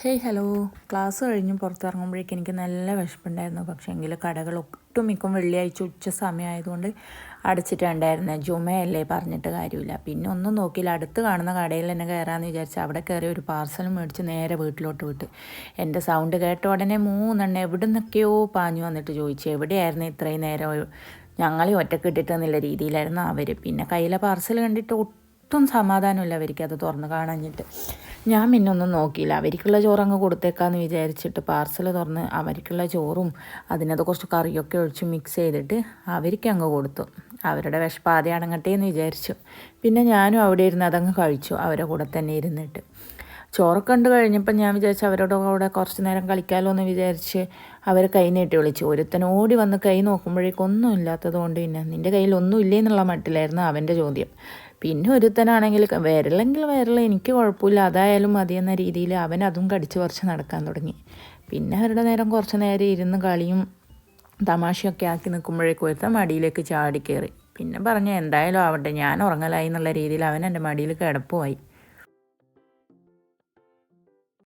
Hey hello. Class കഴിഞ്ഞ് പുറത്തിറങ്ങുമ്പോഴേക്കും എനിക്ക് നല്ല വിശപ്പുണ്ടായിരുന്നു. പക്ഷേങ്കിൽ കടകൾ ഒട്ടുമിക്കും വെള്ളിയാഴ്ച ഉച്ച സമയമായതുകൊണ്ട് അടച്ചിട്ടുണ്ടായിരുന്നത്. ജുമയല്ലേ, പറഞ്ഞിട്ട് കാര്യമില്ല. പിന്നെ ഒന്നും നോക്കിയില്ല, അടുത്ത് കാണുന്ന കടയിൽ തന്നെ കയറാമെന്ന് വിചാരിച്ച് അവിടെ കയറി ഒരു പാർസലും മേടിച്ച് നേരെ വീട്ടിലോട്ട് വിട്ട്. എൻ്റെ സൗണ്ട് കേട്ട ഉടനെ 3 എവിടെ നിന്നൊക്കെയോ പാഞ്ഞു വന്നിട്ട് ചോദിച്ചു എവിടെയായിരുന്നു ഇത്രയും നേരം, ഞങ്ങളെ ഒറ്റക്ക് ഇട്ടിട്ടെന്നുള്ള രീതിയിലായിരുന്നു അവർ. പിന്നെ കയ്യിലെ പാർസൽ കണ്ടിട്ട് ഒട്ടും സമാധാനമില്ല അവർക്ക് അത് തുറന്ന് കാണാഞ്ഞിട്ട്. ഞാൻ പിന്നെ ഒന്നും നോക്കിയില്ല, അവർക്കുള്ള ചോറ് അങ്ങ് കൊടുത്തേക്കാന്ന് വിചാരിച്ചിട്ട് പാർസൽ തുറന്ന് അവർക്കുള്ള ചോറും അതിനകത്ത് കുറച്ച് കറിയൊക്കെ ഒഴിച്ച് മിക്സ് ചെയ്തിട്ട് അവർക്ക് അങ്ങ് കൊടുത്തു. അവരുടെ വിശപ്പ് ആദ്യം അടങ്ങട്ടെ എന്ന് വിചാരിച്ചു. പിന്നെ ഞാനും അവിടെ ഇരുന്ന് അതങ്ങ് കഴിച്ചു, അവരുടെ കൂടെ തന്നെ ഇരുന്നിട്ട്. ചോറൊക്കെ കണ്ട് കഴിഞ്ഞപ്പോൾ ഞാൻ വിചാരിച്ചു അവരോട് കൂടെ കുറച്ച് നേരം കളിക്കാമല്ലോ എന്ന് വിചാരിച്ച് അവർ കൈ നീട്ടി വിളിച്ചു. ഒരുത്തൻ ഓടി വന്ന് കൈ നോക്കുമ്പോഴേക്കും ഒന്നും ഇല്ലാത്തത് കൊണ്ട് പിന്നെ നിൻ്റെ കയ്യിൽ ഒന്നും ഇല്ലേ എന്നുള്ള മട്ടിലായിരുന്നു അവൻ്റെ ചോദ്യം. പിന്നെ ഒരുത്തനാണെങ്കിൽ വിരലെങ്കിൽ വിരൽ എനിക്ക് കുഴപ്പമില്ല, അതായാലും മതിയെന്ന രീതിയിൽ അവൻ അതും കടിച്ച് പറിച്ച് നടക്കാൻ തുടങ്ങി. പിന്നെ അവരുടെ നേരം കുറച്ച് നേരം ഇരുന്ന് കളിയും തമാശയൊക്കെ ആക്കി നിൽക്കുമ്പോഴേക്കും ഒരുത്തൻ മടിയിലേക്ക് ചാടി കയറി. പിന്നെ പറഞ്ഞു എന്തായാലും ആവട്ടെ, ഞാൻ ഉറങ്ങലായി എന്നുള്ള രീതിയിൽ അവൻ എൻ്റെ മടിയിൽ കിടപ്പുമായി.